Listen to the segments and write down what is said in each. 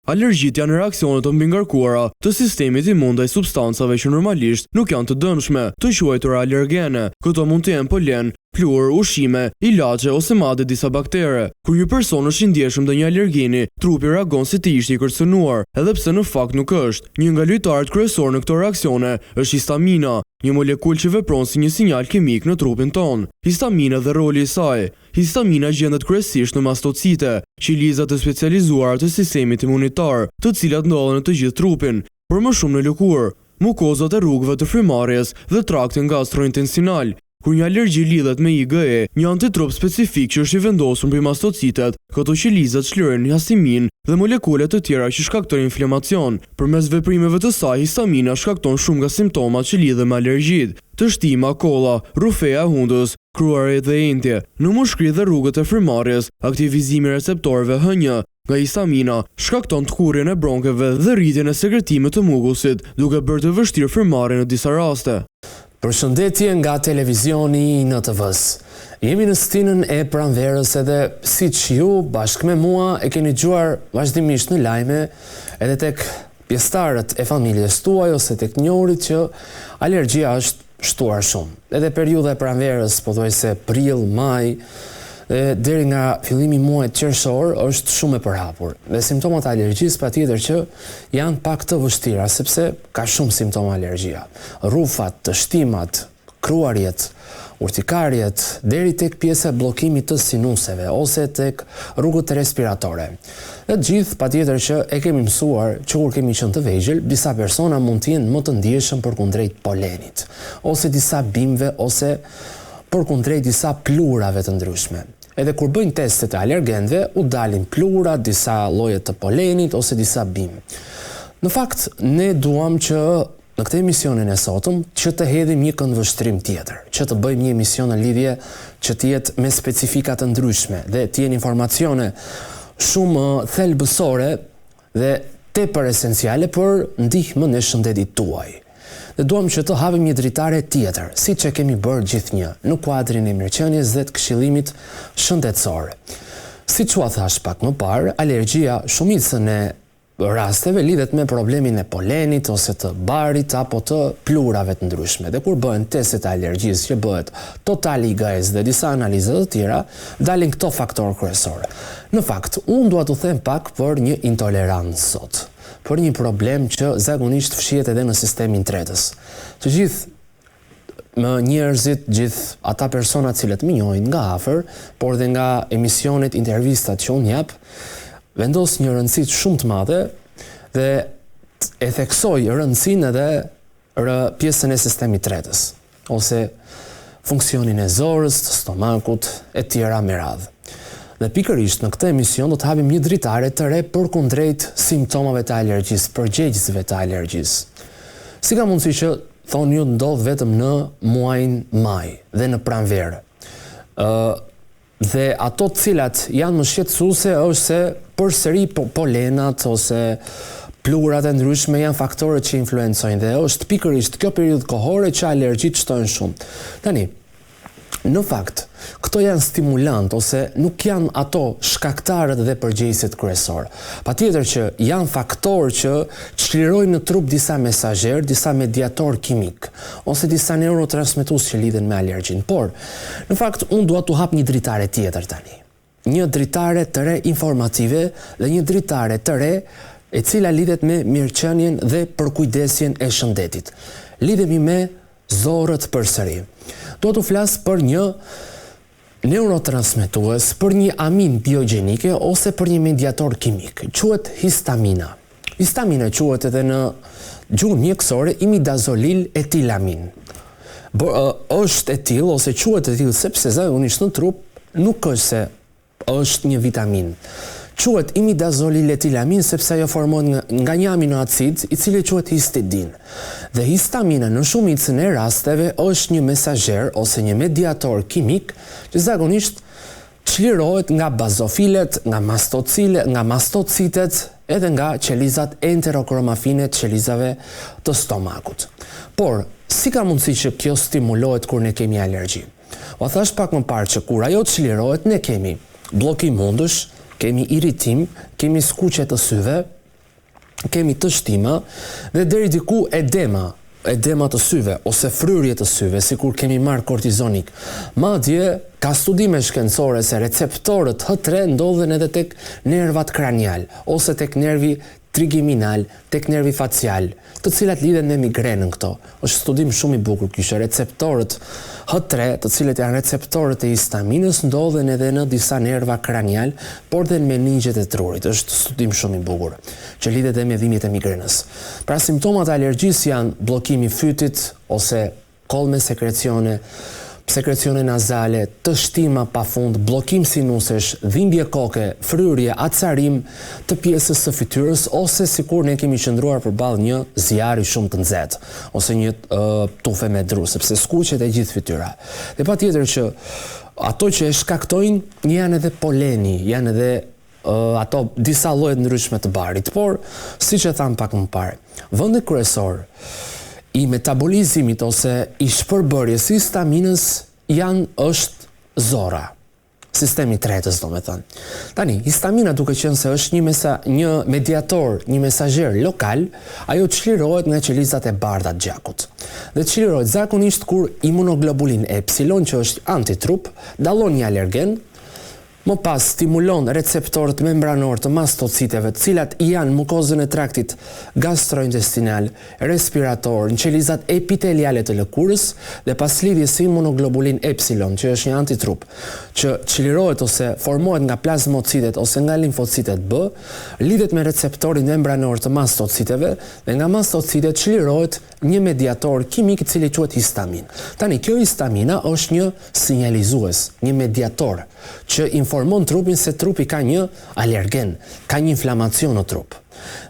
Alergjit janë reakcione të mbingarkuara të sistemit imun ndaj substancave që normalisht nuk janë të dëmshme, të quajtura alergene. Këto mund të jenë polen, pluhur, ushqime, ilaçe ose madje disa baktere. Kur një person është i ndjeshëm ndaj një alergjeni, trupi reagon si të ishte i kërcënuar, edhe pse në fakt nuk është. Një nga lojtarët kryesorë në këto reakcione është histamina, një molekull që vepron si një sinjal kimik në trupin ton. Histamina dhe roli i saj. Histamina gjendet kryesisht në mastocite, qelizat e specializuara të sistemit imunitar, të cilat ndodhen në të gjithë trupin, por më shumë në lëkurë, mukozat e rrugëve të frymarrjes dhe traktin gastrointestinal. Kur një alergji lidhet me IgE, një antitrup specifik që është i vendosur mbi mastocitet, këto qelizat shlirojnë histamin dhe molekule të tjera që shkaktojnë inflamacion. Përmes veprimeve të saj, histamina shkakton shumë nga simptomat që lidhen me alergjitë, të shtima, kolla, rufeja e hundës, kruare dhe entje. Në mushkëri dhe rrugët e frymarrjes, aktivizimi i receptorëve H1 nga histamina shkakton tkurrjen e bronkeve dhe rritjen e sekretimit të mukusit, duke bërë të vështirë frymarrjen në disa raste. Përshëndetje nga televizioni i NTV-s. Jemi në stinën e pranverës edhe siç ju bashkë me mua e keni dëgjuar vazhdimisht në lajme edhe tek pjesëtarët e familjes tuaj ose tek njohurit që alergjia është shtuar shumë. Edhe periudha e pranverës, pothuajse prill, maj, deri nga fillimi i muajit qershor është shumë e përhapur. Dhe simptomat e alergjisë patjetër që janë pak të vështira sepse ka shumë simptoma alergjia. Rrufat, të shtimat, kruarjet, urtikarjet, deri tek pjesa e bllokimit të sinuseve ose tek rrugët respiratore. Dhe gjithë patjetër që e kemi mësuar që kur kemi qenë të vegjël, disa persona mund të jenë më të ndjeshëm përkundrejt polenit, ose disa bimëve ose përkundrejt disa plurave të ndryshme. Edhe kur bëjnë testet e alergenëve, u dalin plura, disa lloje të polenit ose disa bimë. Në fakt, ne duam që në këtë emisionin e sotëm që të hedhim një këndvështrim tjetër, që të bëjmë një emision në lidhje që të jetë me specifika të ndryshme dhe të jenë informacione shumë thelbësore dhe tepër esenciale për ndihmën e shëndetit tuaj. Dhe duam që të hapim një dritare tjetër, siç e kemi bërë gjithnjë, në kuadrin e mirëqenies dhe të këshillimit shëndetësor. Siç u thash pak më parë, alergjia shumicën e rasteve lidhet me problemin e polenit ose të barit apo të plurave të ndryshme. Dhe kur bëhen testet e alergjisë që bëhet total IgE dhe disa analiza të tjera, dalin këto faktorë kryesorë. Në fakt, unë dua t'u them pak për një intolerancë sot, për një problem që zakonisht fshihet edhe në sistemin tretës. Të gjithë njerëzit, gjithë ata persona cilët më njohin nga afër, por dhe nga emisionet, intervistat që unë jap, vendos një rëndësi shumë të madhe dhe e theksoj rëndësinë edhe pjesën e sistemit tretës, ose funksionin e zorës, të stomakut, e tjera me radhë. Dhe pikërisht në këtë emision do të hapim një dritare të re përkundrejt simptomave të alergjisë, përgjegjësve të alergjisë. Si ka mundësi që thonë ju ndodh vetëm në muajin maj dhe në pranverë. Dhe ato të cilat janë më shqetësuese është se përsëri polenat ose plurat e ndryshme janë faktorët që influencojnë dhe është pikërisht kjo periudhë kohore që alergjitë shtojnë shumë. Tani, në fakt, këto janë stimulant ose nuk janë ato shkaktarët dhe përgjegjësit kryesorë. Patjetër që janë faktorë që çlirojnë në trup disa mesazherë, disa mediator kimik ose disa neurotransmetues që lidhen me alergjin. Por, në fakt, unë dua t'u hap një dritare tjetër tani. Një dritare të re informative dhe një dritare të re e cila lidhet me mirëqenien dhe përkujdesjen e shëndetit. Lidhemi me zorët përsëri. Do t'u flas për një neurotransmetues, për një amin biogjenike ose për një mediator kimik. Quhet histamina. Histamina quhet edhe në gjuhën mjekësore imidazolil etilamin. Është etil ose quhet etil sepse zakonisht në trup nuk është se është një vitamin. Quhet imidazolil etilamin sepse ajo formohet nga një aminoacid i cili quhet histidin. Dhe histamina në shumicën e rasteve është një mesazher ose një mediator kimik që zakonisht çlirohet nga bazofilet, nga mastocitet, edhe nga qelizat enterokromafine të qelizave të stomakut. Por, si ka mundësi që kjo stimulohet kur ne kemi alergji? O thash pak më parë që kur ajo çlirohet ne kemi bllokim hundësh, kemi iritim, kemi skuqe të syve, kemi të shtima dhe deri diku edema të syve ose fryrje të syve, sikur kemi marrë kortizonik. Madje ka studime shkencore se receptorët H3 ndodhen edhe tek nervat kranial ose tek nervi trigeminal, tek nervi facial, të cilat lidhen me migrenën këto. Është studim shumë i bukur ky, receptorët H3, të cilët janë receptorët e histaminës, ndodhen edhe në disa nerva kranial, por dhe në meningjet e trurit. Është studim shumë i bukur, që lidhet edhe me dhimbjet e migrenës. Pra simptomat e alergjisë janë bllokimi i fytit ose koll me sekrecione nazale, të shtima pafund, bllokim sinusesh, dhimbje koke, fryrje, acarim të pjesës së fytyrës ose sikur ne kemi qëndruar përballë një zjarri shumë të nxehtë ose një tufe me dru, sepse skuqet e gjithë fytyra. Dhe patjetër që ato që e shkaktojnë janë edhe poleni, janë edhe ato disa lloje ndryshme të barit, por siç e tham pak më parë, vendi kryesor i metabolizimit ose i shpërbërjes së histaminës është zora. Sistemi i tretës, domethënë. Tani, histamina duke qenë se është një mediator, një mesazher lokal, ajo çlirohet nga qelizat e bardha të gjakut. Dhe çlirohet zakonisht kur imunoglobulin epsilon, që është antitrup, dallon një alergen, më pas stimulon receptorët membranor të mastociteve, të cilat janë mukozën e traktit gastrointestinal, respirator, në qelizat epiteliale të lëkurës dhe pas lidhjes së imunoglobulin epsilon, që është një antitrup, që çlirohet ose formohet nga plazmocitet ose nga limfocitet B, lidhet me receptorin membranor të mastociteve dhe nga mastocitet çlirohet një mediator kimik i cili quhet histamin. Tani, kjo histamina është një sinjalizues, një mediator që informon trupin se trupi ka një alergen, ka një inflamacion në trup.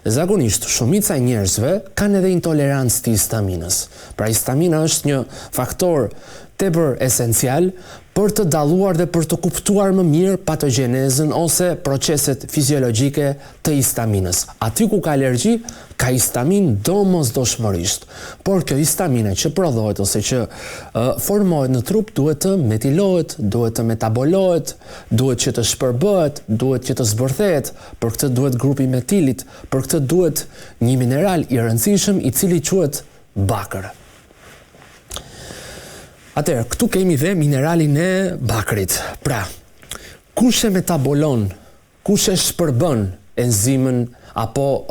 Dhe zakonisht, shumica e njerëzve kanë edhe intolerancë të histaminës. Pra histamina është një faktor tepër esencial për të dalluar dhe për të kuptuar më mirë patogjenezën ose proceset fiziologjike të histaminës. Aty ku ka alergji, ka histamin domosdoshmërisht. Por kjo histamina që prodhohet ose që formohet në trup duhet të metilohet, duhet të metabolohet, duhet që të shpërbëhet, duhet që të zbërthehet, për këtë duhet grupi metilit, për këtë duhet një mineral i rëndësishëm i cili quhet bakër. Atëherë, këtu kemi dhe mineralin e bakrit. Pra, kush e metabolon, kush e shpërbën enzimën apo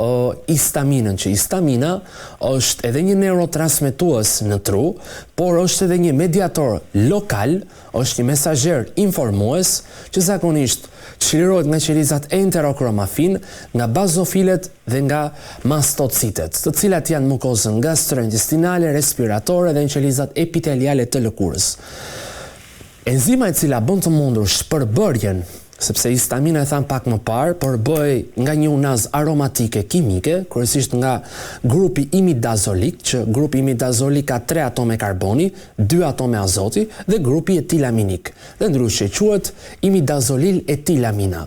histaminën, që histamina është edhe një neurotransmetues në tru, por është edhe një mediator lokal, është një mesazher informues që zakonisht çlirohet nga qelizat enterokromafin, nga bazofilet dhe nga mastocitet, të cilat janë mukozën gastrointestinale, respiratore dhe në qelizat epiteliale të lëkurës. Enzima e cila bën të mundur shpërbërjen, sepse histamina e tham pak më parë, përbëj nga një unaz aromatike kimike, kryesisht nga grupi imidazolik, që grupi imidazolik ka 3 atome karboni, 2 atome azoti dhe grupi etilaminik. Dhe ndryshe quhet imidazolil etilamina.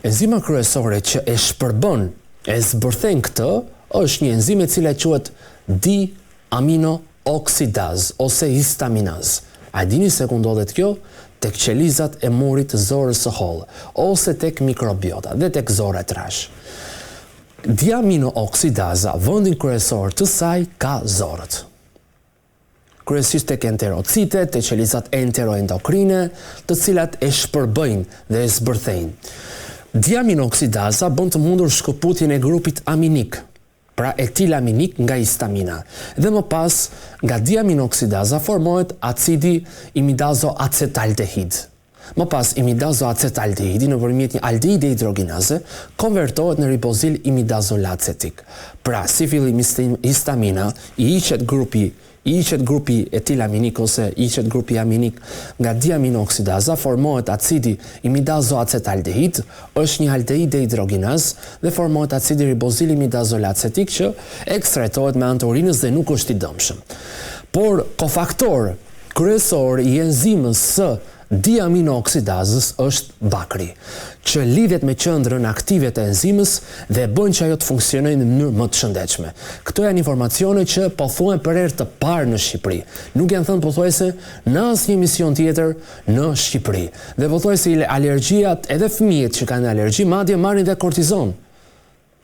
Enzima kryesore që e shpërbën, e zbërthen këtë, është një enzim e cila quhet diaminooksidaz ose histaminaz. A dini se ku ndodhet kjo? Tek qelizat e murit të zorës së hollë, ose tek mikrobiota dhe tek zora e trash. Diaminooksidaza, vendin kryesor të saj ka zorët. Kryesisht tek enterocitet, tek qelizat enteroendokrine, të cilat e shpërbëjnë dhe e zbërthejnë. Diaminoksidaza bën të mundur shkëputjen e grupit aminik, pra etilaminik nga histamina. Dhe më pas, nga diaminoksidaza formohet acidi imidazoacetaldehid. Më pas, imidazoacetaldehidi nëpërmjet një aldeide hidroginaze konvertohet në ribozil imidazolacetik. Pra, si fillim histamina, i hiqet grupi etilaminik ose i hiqet grupi aminik nga diaminoksidaza, formohet acidi imidazoacetaldehid, është një aldeide hidroginaz dhe formohet acidi ribozil imidazolacetik që ekstrahetohet me anë të urinës dhe nuk është i dëmshëm. Por kofaktor kryesor i enzimës së diaminooksidazës është bakri, që lidhet me qendrën aktive të enzimës dhe bën që ajo të funksionojë në mënyrë më të shëndetshme. Këto janë informacione që po thuhen për herë të parë në Shqipëri. Nuk janë thënë pothuajse në asnjë emision tjetër në Shqipëri. Dhe pothuajse alergjiat, edhe fëmijët që kanë alergji, madje marrin dhe kortizon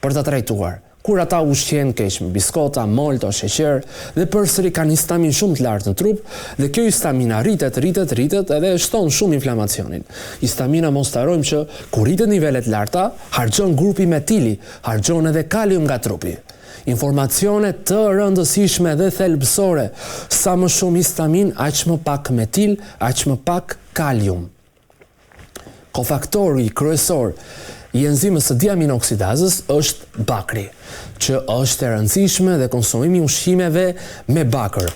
për ta trajtuar. kur ata ushqen keq me biskota, molto, sheqer dhe përsëri kanë histamin shumë të lartë në trup dhe kjo histamina rritet edhe shton shumë inflamacionin. Histamina mos të harrojmë që kur rritet nivelet larta, harxhon grupi metili, harxhon edhe kalium nga trupi. Informacione të rëndësishme dhe thelbësore, sa më shumë histamin, aq më pak metil, aq më pak kalium. Kofaktori kryesor i enzimës së diaminoksidazës është bakri, që është e rëndësishme dhe konsumimi i ushqimeve me bakër,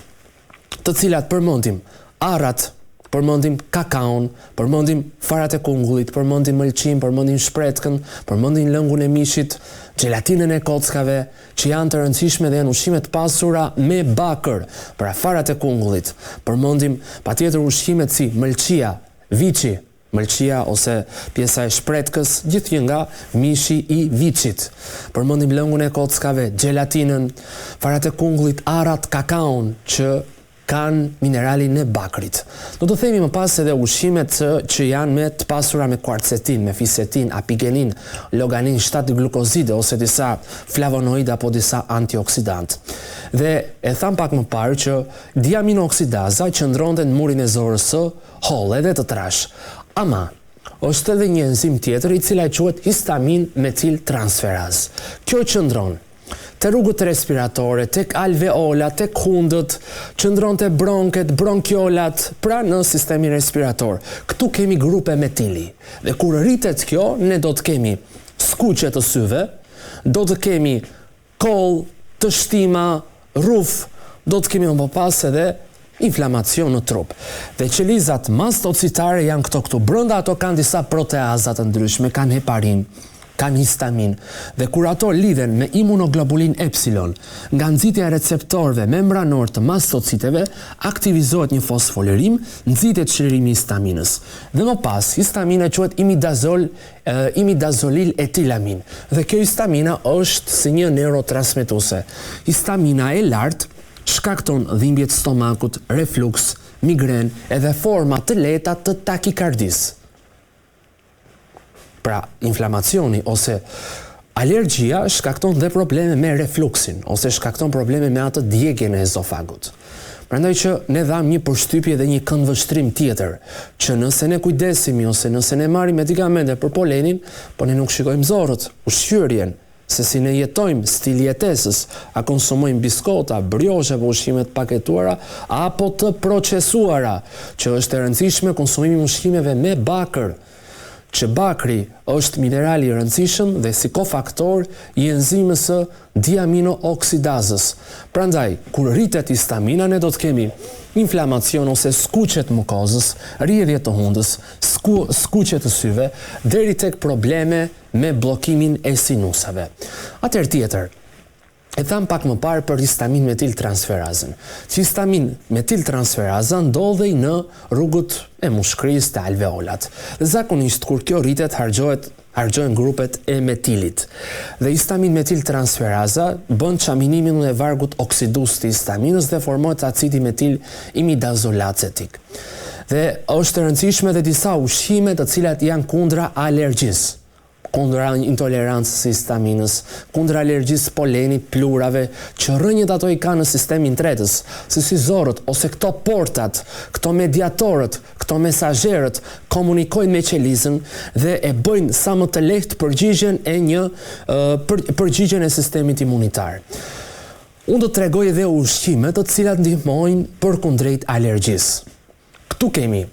të cilat përmendim arrat, përmendim kakaon, përmendim farat e kungullit, përmendim mëlçin, përmendim shpretkën, përmendim lëngun e mishit, gelatinën e kockave, që janë të rëndësishme dhe janë ushqime të pasura me bakër, pra farat e kungullit. Përmendim patjetër ushqimet si mëlçia, viçi, mëlçia ose pjesa e shpretkës, gjithnjë nga mishi i viçit. Përmendim lëngun e kockave, gelatinën, farat e kungullit, arrat, kakaon, që kanë mineralin e bakrit. Do të themi më pas edhe ushqimet që janë me të pasura me kuarcetin, me fisetin, apigenin, loganin, 7 glukozide ose disa flavonoid apo disa antioksidant. Dhe e tham pak më parë që diaminoksidaza qëndronte në murin e zorës së holle dhe të trash. Ama është edhe një enzim tjetër i cila quhet histamin metil transferaz. Kjo qëndron te rrugët respiratore, tek alveola, tek hundët, qëndron te bronket, bronkiolat, pra në sistemin respirator. Këtu kemi grupe metili. Dhe kur rritet kjo, ne do të kemi skuqe të syve, do të kemi koll, të shtima, rruf, do të kemi më pas edhe inflamacion në trup. Dhe qelizat mastocitare janë këtu. Brenda ato kanë disa proteaza të ndryshme, kanë heparin, kanë histamin, dhe kur ato lidhen me imunoglobulin epsilon, nga nxitja e receptorëve membranor të mastociteve, aktivizohet një fosfolirim, nxitet çlirimi i histaminës. Dhe më pas, histamina quhet imidazolil etilamin. Dhe kjo histamina është si një neurotransmetuese. Histamina e lartë shkakton dhimbje të stomakut, refluks, migren, edhe forma të lehta të takikardisë. Pra, inflamacioni ose alergjia shkakton dhe probleme me refluksin, ose shkakton probleme me atë djegjen e ezofagut. Prandaj që ne dham një përshtypje dhe një këndvështrim tjetër, që nëse ne kujdesimi ose nëse ne marrim medikamente për polenin, po ne nuk shikojmë zorët, ushqyerjen, se si ne jetojmë, stil jetesës, a konsumojmë biskota, brioche apo ushqime të paketuara, apo të procesuara, që është e rëndësishme konsumimi ushqimeve me bakër, që bakri është minerali i rëndësishëm dhe si kofaktor i enzimës së diaminooksidazës. Prandaj, kur rritet histamina, ne do të kemi inflamacion ose skuqe të mukozës, rrjedhje të hundës, skuqe të syve, deri tek probleme me bllokimin e sinusave. Atëherë tjetër, e tham pak më parë për histamin metil transferazën. Histamin metil transferaza ndodhej në rrugët e mushkërisë të alveolat. Dhe zakonisht kur kjo rritet harxhohen grupet e metilit. Dhe histamin metil transferaza bën çaminimin e vargut oksidues të histaminës dhe formohet acidi metil imidazolacetik. Dhe është e rëndësishme dhe disa ushqime të cilat janë kundra alergjisë, kundra intolerancës së histaminës, kundra alergjisë polenit, plurave, që rrënjët ato i kanë në sistemin tretës, si zorët ose këto portat, këto mediatorët, këto mesazherët komunikojnë me qelizën dhe e bëjnë sa më të lehtë përgjigjen e sistemit imunitar. Unë do të tregoj edhe ushqime të cilat ndihmojnë përkundrejt alergjisë. Këtu kemi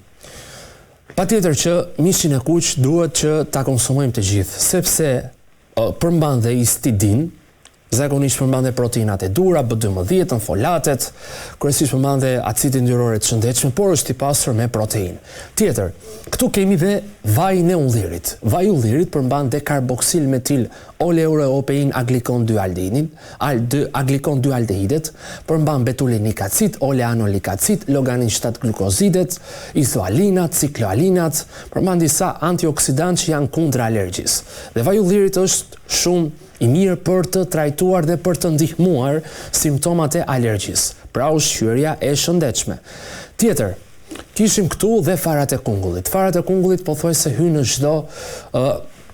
patjetër që mishin e kuq duhet që ta konsumojmë të gjithë, sepse përmban dhe histidin, zakonisht përmban dhe proteinat e dura, B12, folatet, kryesisht përmban dhe acidin yllorë të shëndetshëm, por është i pasur me protein. Tjetër, këtu kemi dhe vajin e ullirit. Vaji i ullirit përmban dhe karboksil metil oleuropein aglikon 2 aldehidet, përmban betulinik acid, oleanolik acid, loganin 7 glukozidet, izoalinat, cikloalinat, përmban disa antioksidantë që janë kundër alergjisë. Dhe vaji i ullirit është shumë i mirë për të trajtuar dhe për të ndihmuar simptomat e alergjisë, pra ushqyerja e shëndetshme. Tjetër, kishim këtu dhe farat e kungullit. Farat e kungullit pothuajse hynë në çdo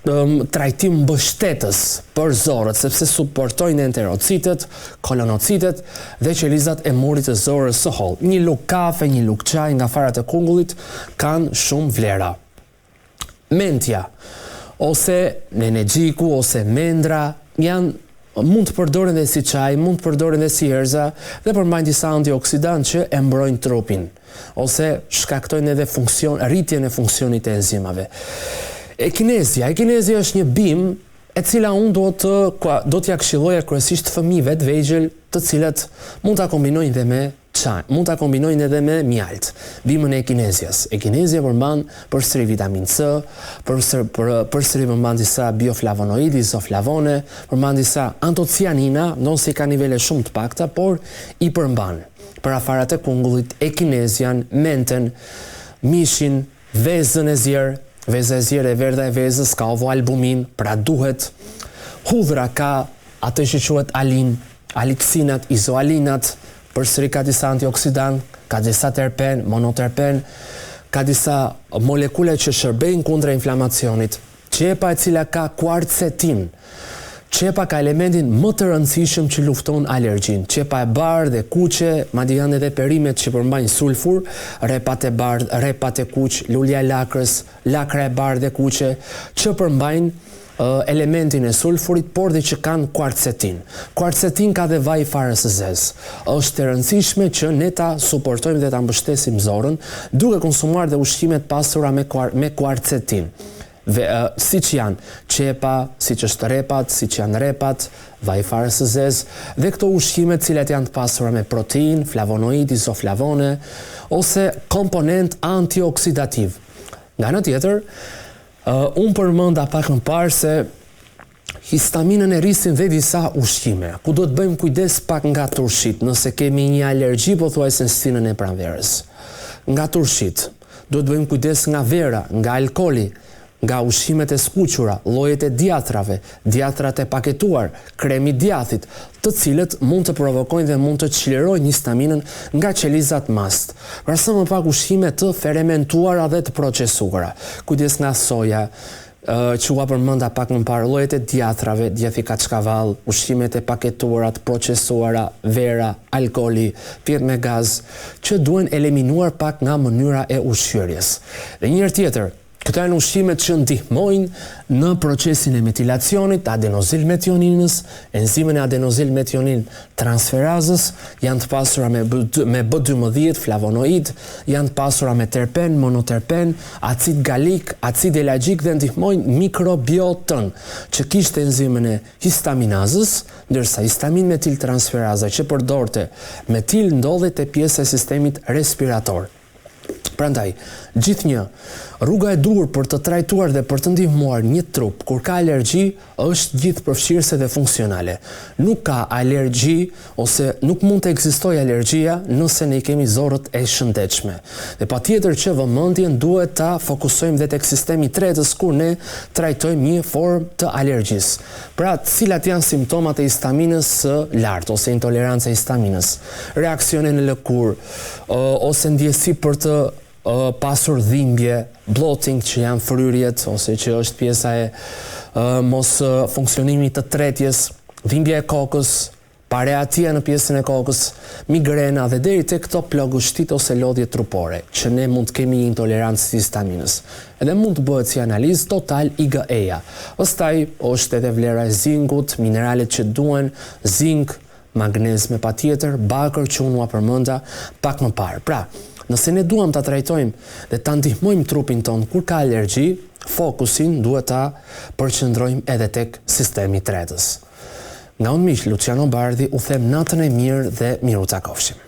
trajtim mbështetës për zorët, sepse suportojnë enterocitet, kolonocitet dhe qelizat e murit të zorës së hollë. Një lugë kafe, një lugë çaj nga farat e kungullit kanë shumë vlera. Mentja, ose nenexhiku, ose mendra, mund të përdoren dhe si çaj, mund të përdoren dhe si erza dhe përmbajnë disa antioksidantë që e mbrojnë trupin, ose shkaktojnë edhe rritjen e funksionit e enzimave. Ekinezia është një bimë e cila unë do t'ja këshilloja kryesisht fëmijëve të vegjël, të cilët mund ta kombinojnë dhe me çaj, mund ta kombinojnë edhe me mjalt. Bimën e ekinezias. Ekinezia përmban përsëri vitamin C, përsëri përmban disa bioflavonoid, izoflavone, përmban disa antocianina, ndonë ka nivele shumë të pakta, por i përmban për afarat e kungullit, ekinezian, menten, mishin, vezën e zjerë. Veza e zjerë e verdha e vezës ka ovoalbumin, pra duhet. Hudhra ka atë që quhet alin, aliksinat, izoalinat, përsëri ka disa antioksidant, ka disa terpen, monoterpen, ka disa molekule që shërbejnë kundra inflamacionit. Qepa e cila ka kuarcetin. Qepa ka elementin më të rëndësishëm që lufton alergjin. Qepa e bardhë dhe kuqe, madje janë edhe perimet që përmbajnë sulfur, repat e bardhë, repat e kuq, lulja e lakrës, lakra e bardhë dhe kuqe, që përmbajnë elementin e sulfurit, por dhe që kanë kuarcetin. Kuarcetin ka dhe vaj farës së zezë. Është e rëndësishme që ne ta suportojmë dhe ta mbështesim zorën, duke konsumuar dhe ushqimet pasura me kuarcetin. Siç janë qepa, siç është repat, siç janë repat, vaj farës së zezë, dhe këto ushqime të cilat janë të pasura me protein, flavonoid, izoflavone, ose komponent antioksidativ. Nga ana tjetër, unë përmenda pak më parë se histaminën e rrisin dhe disa ushqime, ku do të bëjmë kujdes pak nga turshit, nëse kemi një alergji pothuajse në stinën e pranverës. Nga turshit, do të bëjmë kujdes nga vera, nga alkooli, nga ushqimet e skuqura, llojet e djatrave, djatrat e paketuar, kremi djathit, të cilët mund të provokojnë dhe mund të çlirojnë histaminën nga qelizat mast. Pra sa më pak ushqime të fermentuara dhe të procesuara. Kujdes nga soja, që ua përmenda pak më parë, llojet e djatrave, djathi kaçkavall, ushqimet e paketuara, të procesuara, vera, alkooli, pjetë me gaz, që duhen eliminuar pak nga mënyra e ushqyerjes. Dhe njëherë tjetër, këto janë ushqimet që ndihmojnë në procesin e metilacionit, adenozilmetioninës, enzimën e adenozilmetionin transferazës, janë të pasura me B12, flavonoid, janë të pasura me terpen, monoterpen, acid galik, acid elagjik dhe ndihmojnë mikrobiotën, që kishte enzimën e histaminazës, ndërsa histamin metil transferaza që përdorte metil ndodhet te pjesa e sistemit respirator. Prandaj, gjithnjë, rruga e dur për të trajtuar dhe për të ndihmuar një trup kur ka alergji është gjithëpërfshirëse dhe funksionale. Nuk ka alergji ose nuk mund të ekzistojë alergjia nëse ne kemi zorët e shëndetshme. Dhe patjetër që vëmendjen duhet ta fokusojmë dhe tek sistemi i tretës kur ne trajtojmë një formë të alergjisë. Pra, cilat janë simptomat e histaminës së lartë ose intolerancë e histaminës, reaksione në lëkurë, ose ndjesi për të pasur dhimbje, bloating që janë fryrjet ose që është pjesa e mos funksionimit të tretjes, dhimbje e kokës, pareatia në pjesën e kokës, migrena dhe deri tek këto plagështit ose lodhje trupore, që ne mund të kemi intolerancë të histaminës. Edhe mund të bëhet si analizë total IgE-ja. Pastaj është edhe vlera e zinkut, mineralet që duhen, zink, magnez me patjetër, bakër që unë ua përmenda pak më parë. Pra, nëse ne duam ta trajtojmë dhe ta ndihmojmë trupin ton kur ka alergji, fokusin duhet ta përqendrojmë edhe tek sistemi i tretës. Nga unë miq Luciano Bardhi u them natën e mirë dhe miru takofshim.